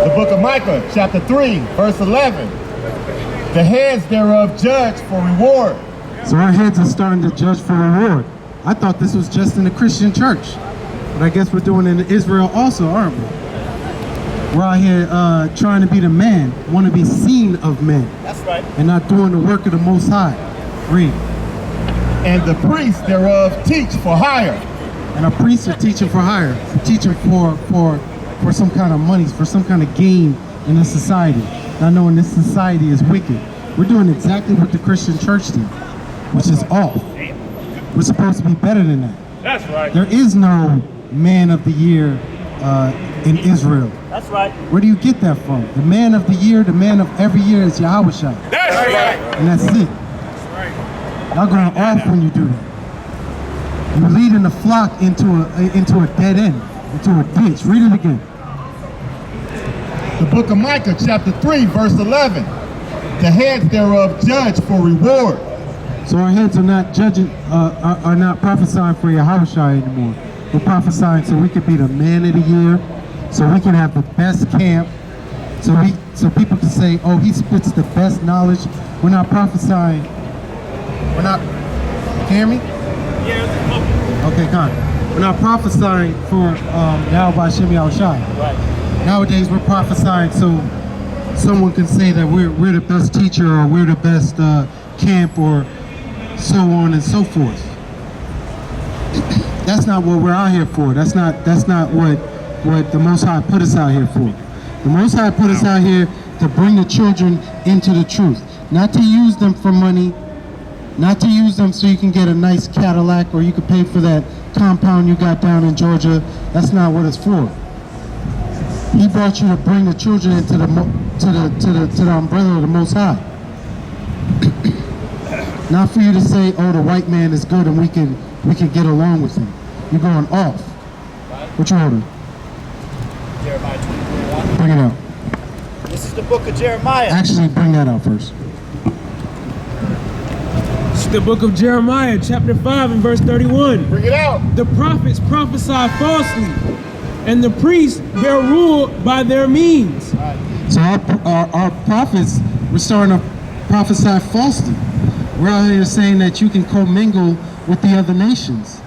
The book of Micah, chapter 3, verse 11. The heads thereof judge for reward. So our heads are starting to judge for reward. I thought this was just in the Christian church, but I guess we're doing it in Israel also, aren't we? We're out here trying to be the man, want to be seen of men. That's right. And not doing the work of the Most High. Read. And the priests thereof teach for hire. And a priest are teaching for hire, teaching for some kind of money, for some kind of gain in this society. Not knowing this society is wicked. We're doing exactly what the Christian church did, which is off. We're supposed to be better than that. That's right. There is no man of the year in Israel. That's right. Where do you get that from? The man of the year, the man of every year is Yahushua. That's right. And that's it. That's right. Y'all going off when you do that. You're leading the flock into a dead end, into a ditch. Read it again. The book of Micah, chapter 3, verse 11. The heads thereof judge for reward. So our heads are not judging, are not prophesying for Yahushua anymore. We're prophesying so we could be the man of the year, so we can have the best camp, so people can say, oh, he spits the best knowledge. We're not prophesying. We're not. Can you hear me? Yeah. Okay, come on. We're not prophesying for Yahweh Shem Yahushua. Right. Nowadays we're prophesying so someone can say that we're the best teacher, or we're the best camp, or so on and so forth. That's not what we're out here for. That's not what the Most High put us out here for. The Most High put us out here to bring the children into the truth, not to use them for money, not to use them so you can get a nice Cadillac or you can pay for that compound you got down in Georgia. That's not what it's for. He brought you to bring the children into the umbrella of the Most High. Not for you to say, oh, the white man is good and we can get along with him. You're going off. What you holding? Jeremiah 24:1. Bring it out. This is the book of Jeremiah. Actually, bring that out first. It's the book of Jeremiah, chapter 5 and verse 31. Bring it out. The prophets prophesy falsely, and the priests bear rule by their means. So our prophets, we're starting to prophesy falsely. We're out here saying that you can commingle with the other nations.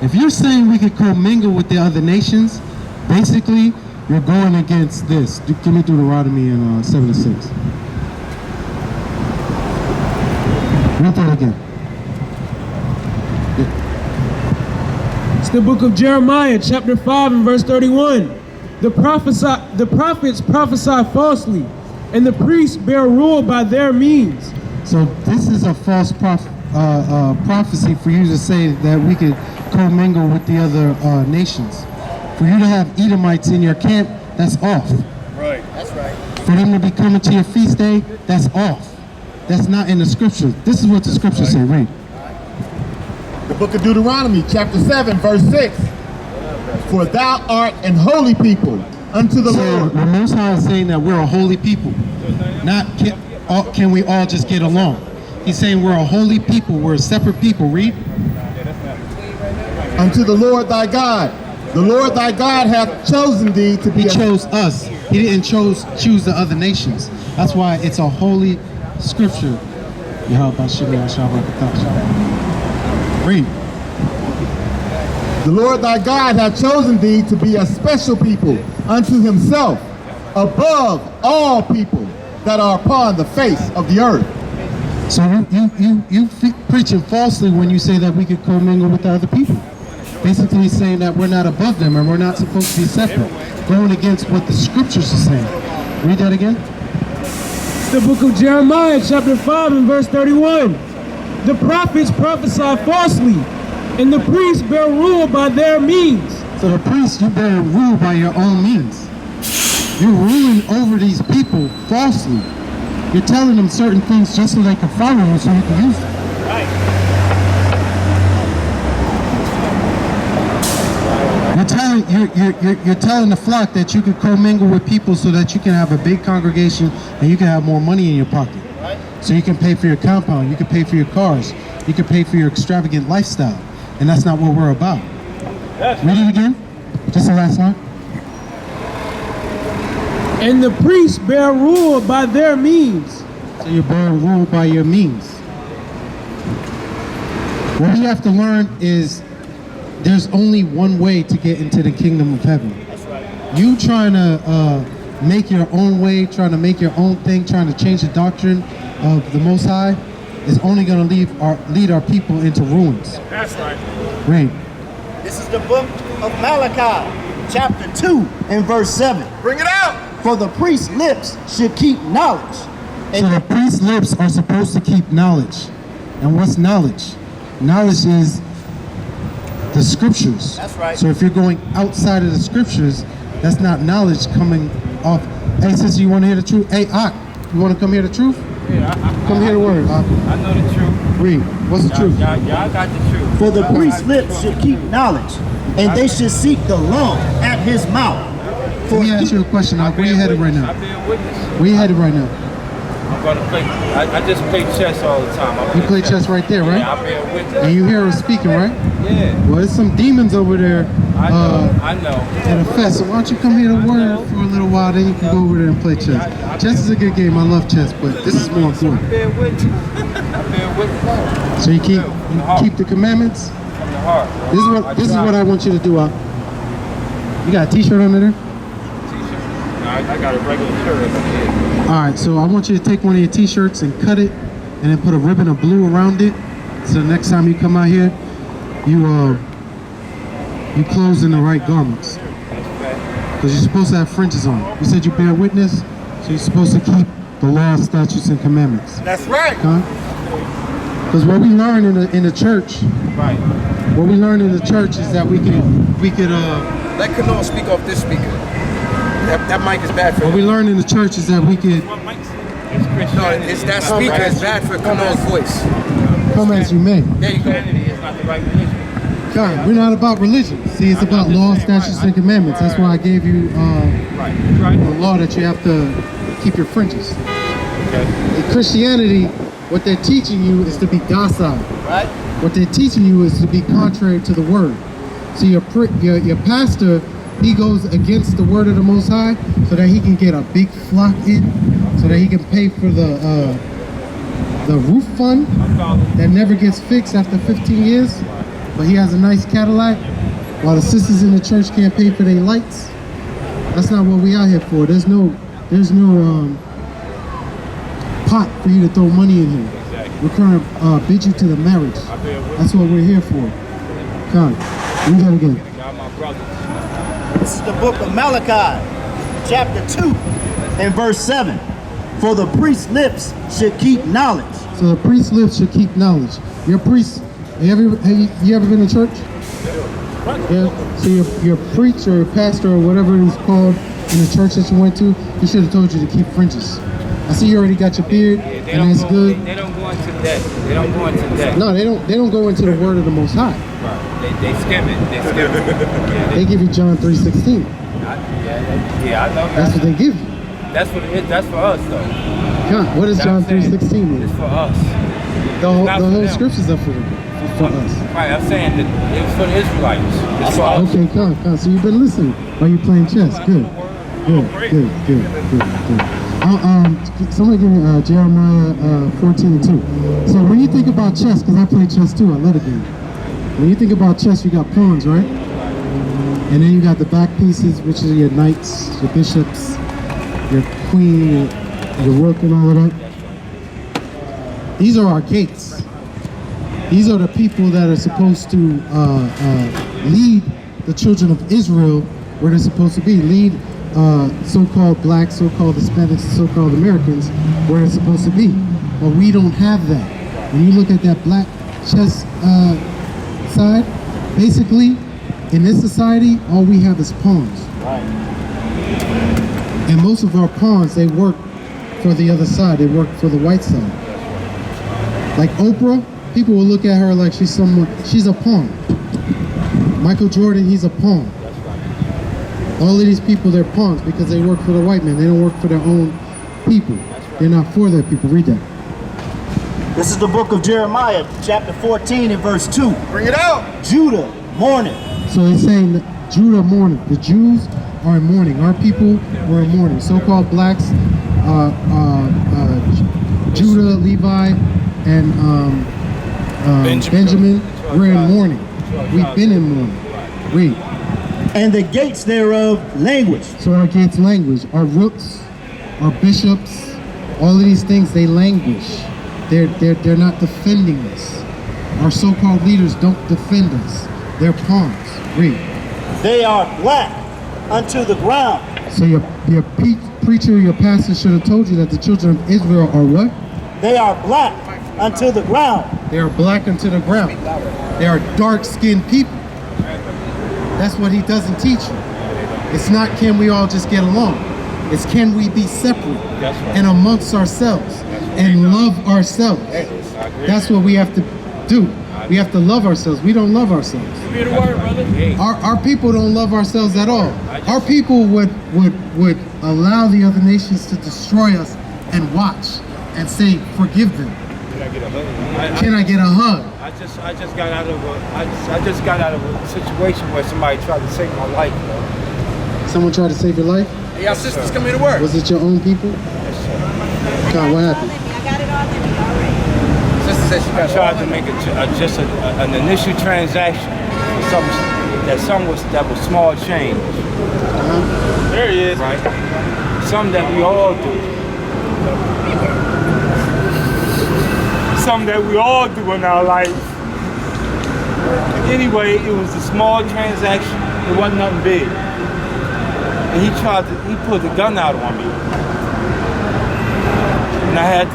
If you're saying we can commingle with the other nations, basically you're going against this. Give me Deuteronomy in 7:6. Read that again. Yeah. It's the book of Jeremiah, chapter 5 and verse 31. The prophets prophesy falsely, and the priests bear rule by their means. So this is a false prophecy for you to say that we could commingle with the other nations. For you to have Edomites in your camp, that's off. Right. That's right. For them to be coming to your feast day, that's off. That's not in the scriptures. This is what the scriptures say. Read. The book of Deuteronomy, chapter 7, verse 6. For thou art an holy people unto the Lord. The Most High is saying that we're a holy people. Not can we all just get along. He's saying we're a holy people. We're a separate people. Read. Unto the Lord thy God. The Lord thy God hath chosen thee to be. He chose us. He didn't choose the other nations. That's why it's a holy scripture. Read. The Lord thy God hath chosen thee to be a special people unto himself, above all people that are upon the face of the earth. So you preaching falsely when you say that we could commingle with the other people. Basically saying that we're not above them and we're not supposed to be separate. Going against what the scriptures are saying. Read that again. It's the book of Jeremiah, chapter 5 and verse 31. The prophets prophesy falsely, and the priests bear rule by their means. So the priests, you bear rule by your own means. You're ruling over these people falsely. You're telling them certain things just so they can follow you, so you can use them. Right. You're telling the flock that you can commingle with people so that you can have a big congregation and you can have more money in your pocket. Right. So you can pay for your compound, you can pay for your cars, you can pay for your extravagant lifestyle. And that's not what we're about. Read it again. Just the last line. And the priests bear rule by their means. So you're being ruled by your means. What we have to learn is there's only one way to get into the kingdom of heaven. That's right. You trying to make your own way, trying to make your own thing, trying to change the doctrine of the Most High is only going to lead our people into ruins. That's right. Right. This is the book of Malachi, chapter 2 and verse 7. Bring it out. For the priest's lips should keep knowledge. So the priest's lips are supposed to keep knowledge. And what's knowledge? Knowledge is the scriptures. That's right. So if you're going outside of the scriptures, that's not knowledge coming off. Hey, sister, you want to hear the truth? Hey, Ak, you want to come hear the truth? Yeah, Come hear the word. Ak. I know the truth. Read. What's the truth? Y'all got the truth. For the priest's lips should keep knowledge, and they should seek the law at his mouth. Let me ask you a question, Ak. Where you headed right now? I've been a witness. Where you headed right now? I'm gonna play. I just play chess all the time. You play chess right there, right? Yeah, I've been a witness. And you hear her speaking, right? Yeah. Well, there's some demons over there I know. at a fest. So why don't you come hear the word for a little while, then you can go over there and play chess. Chess is a good game. I love chess, but this is more important. I've been a witness. I've been a witness. So you keep the commandments. From the heart. This is what I want you to do. You got a T-shirt under there? No, I got a regular shirt. All right. So I want you to take one of your T-shirts and cut it, and then put a ribbon of blue around it. So the next time you come out here, you clothes in the right garments. Because you're supposed to have fringes on. You said you bear witness, so you're supposed to keep the law, statutes, and commandments. That's right. Because what we learn in the church, Right. what we learn in the church is that we could Let Canal speak off this speaker. That mic is bad for what him. we learn in the church is that we could It's No, Christianity. it's that speaker is bad for Canal's voice. come as you may. There you go. Christianity is not the right religion. God, we're not about religion. See, it's about law, statutes, and commandments. That's why I gave you the law that you have to keep your fringes. In Christianity, what they're teaching you is to be docile. Right? What they're teaching you is to be contrary to the word. So your pastor, he goes against the word of the Most High so that he can get a big flock in, so that he can pay for the roof fund that never gets fixed after 15 years. But he has a nice Cadillac, while the sisters in the church can't pay for their lights. That's not what we out here for. There's no pot for you to throw money in here. We're trying to bid you to the marriage. That's what we're here for. Come, read that again. Y'all my brothers. This is the book of Malachi, chapter 2 and verse 7. For the priest's lips should keep knowledge. So the priest's lips should keep knowledge. Your priest, have you ever been to church? Yeah. So your preacher, or pastor, or whatever it was called in the church that you went to, he should have told you to keep fringes. I see you already got your beard, and that's good. They don't go into debt. They don't go into debt. No, they don't go into the word of the Most High. Right. They skim it. They skim it. Yeah, They give you John 3:16. yeah, I know. That's what they give you. That's what it is. That's for us, though. God, what does John That's what I'm saying. 3:16 mean? It's for us. The whole not for them. scriptures are for us. Right, I'm saying that it's for the Israelites. It's for us. Okay, come. So you've been listening while you're playing chess. Good. Somebody give me Jeremiah 14:2. So when you think about chess, because I play chess too, I love the game. When you think about chess, you got pawns, right? And then you got the back pieces, which are your knights, your bishops, your queen, your rook, and all of that. These are our gates. These are the people that are supposed to lead the children of Israel where they're supposed to be. Lead so-called blacks, so-called Hispanics, so-called Americans where they're supposed to be. But we don't have that. When you look at that black chess side, basically, in this society, all we have is pawns. Right. And most of our pawns, they work for the other side. They work for the white side. Like Oprah, people will look at her like she's a pawn. Michael Jordan, he's a pawn. All of these people, they're pawns because they work for the white man. They don't work for their own people. They're not for their people. Read that. This is the book of Jeremiah, chapter 14 and verse 2. Bring it out. Judah mourning. So it's saying that Judah mourning. The Jews are in mourning. Our people were in mourning. So-called blacks, Judah, Levi, and Benjamin, we're in mourning. We've been in mourning. Read. And the gates thereof languish. So our gates languish. Our roots, our bishops, all of these things, they languish. They're not defending us. Our so-called leaders don't defend us. They're pawns. Read. They are black unto the ground. So your preacher, your pastor should have told you that the children of Israel are what? They are black unto the ground. They are black unto the ground. They are dark-skinned people. That's what he doesn't teach you. It's not can we all just get along. It's can we be separate and amongst ourselves and love ourselves. That's what we have to do. We have to love ourselves. We don't love ourselves. Our people don't love ourselves at all. Our people would allow the other nations to destroy us and watch and say, forgive them. Can I get a hug? I just got out of a situation where somebody tried to take my life. Someone tried to save your life? Hey, y'all sisters come here to work. Was it your own people? God, what happened? I got it all already. Sister said she I got tried to make an initial transaction for something that was small change. There he is. Right? Something that we all do. Something that we all do in our life. Anyway, it was a small transaction. It wasn't nothing big. And he pulled the gun out on me. And I had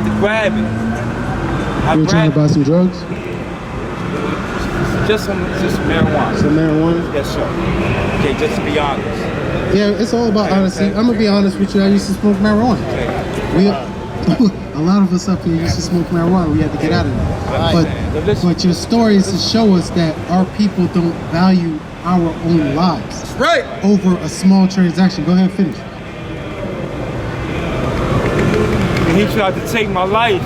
to grab it. You were trying to buy some drugs? Just some marijuana. Some marijuana? Yes, sir. Okay, just to be honest. Yeah, it's all about honesty. I'm gonna be honest with you. I used to smoke marijuana. A lot of us up here used to smoke marijuana. We had to get out of it. But your story is to show us that our people don't value our own lives over a small transaction. Go ahead and finish. And he tried to take my life.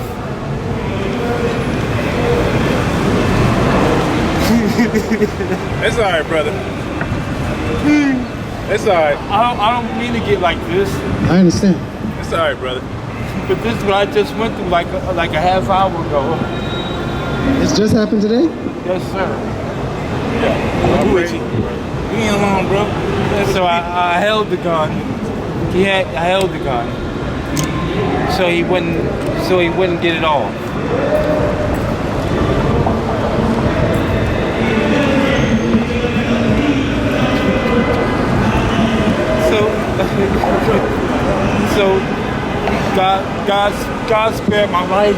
It's all right, brother. It's all right. I don't mean to get like this. I understand. It's all right, brother. But this is what I just went through like a half hour ago. It's just happened today? Yes, sir. Who is he? You ain't alone, bro. So I held the gun. I held the gun. So he wouldn't get it off. So God spared my life.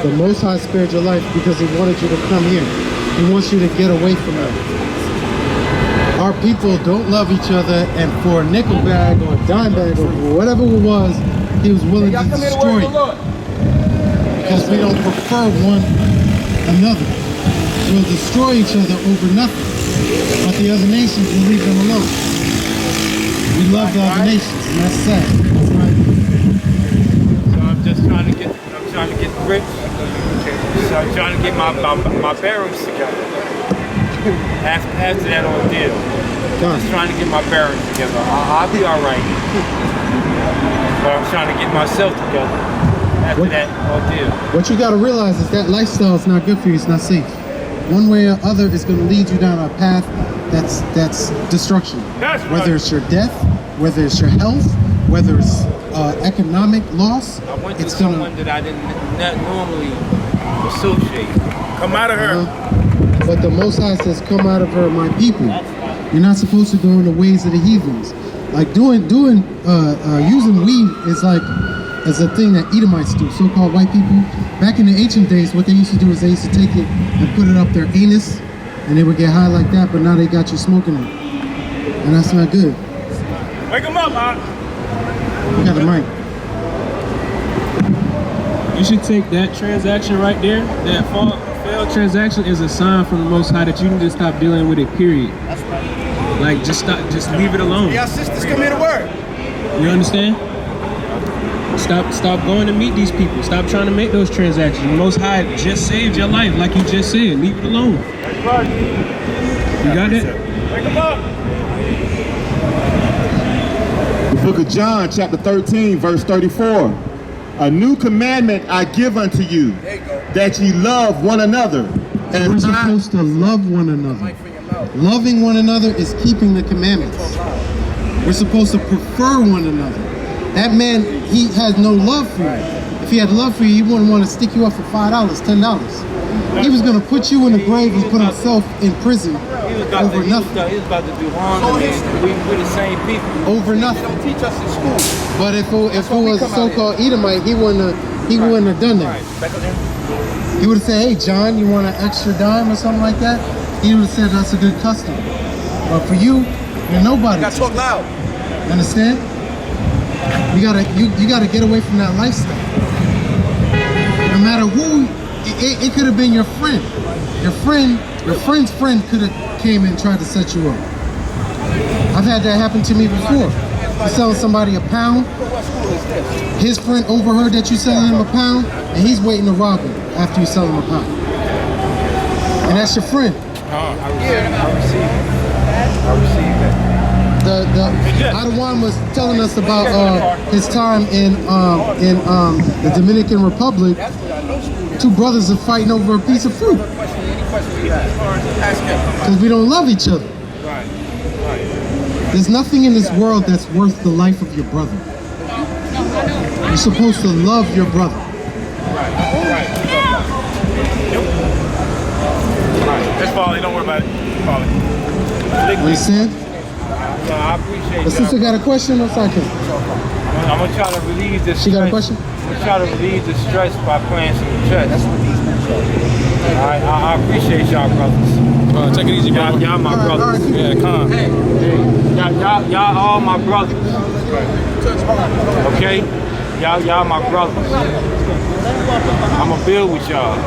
The Most High spared your life because He wanted you to come here. He wants you to get away from them. Our people don't love each other, and for a nickel bag or a dime bag or whatever it was, He was willing to destroy you. Because we don't prefer one another. We'll destroy each other over nothing. But the other nations will leave them alone. We love the other nations, and that's sad. So I'm just trying to get rich. So I'm trying to get my bearings together. After that ordeal. I'm just trying to get my bearings together. I'll be all right. But I'm trying to get myself together after that ordeal. What you got to realize is that lifestyle is not good for you. It's not safe. One way or other, it's going to lead you down a path that's destruction. Whether it's your death, whether it's your health, whether it's economic loss, I went to someone that I didn't normally associate. Come out of her. But the Most High says, "Come out of her, my people." You're not supposed to go in the ways of the heathens. Like using weed is like as a thing that Edomites do, so-called white people. Back in the ancient days, what they used to do is they used to take it and put it up their anus, and they would get high like that. But now they got you smoking it, and that's not good. Wake him up, man. You got the mic. You should take that transaction right there, that failed transaction, as a sign from the Most High that you need to stop dealing with it, period. That's right. Like, just leave it alone. Y'all sisters come here to work. You understand? Stop going to meet these people. Stop trying to make those transactions. The Most High just saved your life, like you just said. Leave it alone. You got that? Wake him up. The book of John, chapter 13, verse 34. A new commandment I give unto you, that ye love one another. And we're supposed to love one another. Loving one another is keeping the commandments. We're supposed to prefer one another. That man, he has no love for you. If he had love for you, he wouldn't want to stick you up for $5, $10. He was going to put you in the grave and put himself in prison over nothing. He was about to do harm to me. We're the same people. Over nothing. They don't teach us in school. But if it was a so-called Edomite, he wouldn't have done that. He would have said, hey, John, you want an extra dime or something like that? He would have said that's a good custom. But for you, you're nobody. You gotta talk loud. You understand? You gotta get away from that lifestyle. No matter who, it could have been your friend. Your friend's friend could have came and tried to set you up. I've had that happen to me before. You're selling somebody a pound. His friend overheard that you selling him a pound, and he's waiting to rob him after you sell him a pound. And that's your friend. I received that. Adawan was telling us about his time in the Dominican Republic. Two brothers are fighting over a piece of fruit because we don't love each other. There's nothing in this world that's worth the life of your brother. You're supposed to love your brother. That's Polly, don't worry about it. Polly. Understand? I appreciate The sister got a question or something? I'm going to try to relieve this She got a stress. question? I'm going to try to relieve the stress by playing some chess. That's what these people are. I appreciate y'all brothers. Take it easy, bro. Y'all my brothers. Yeah, calm. Y'all all my brothers. Okay? Y'all my brothers. I'ma build with y'all.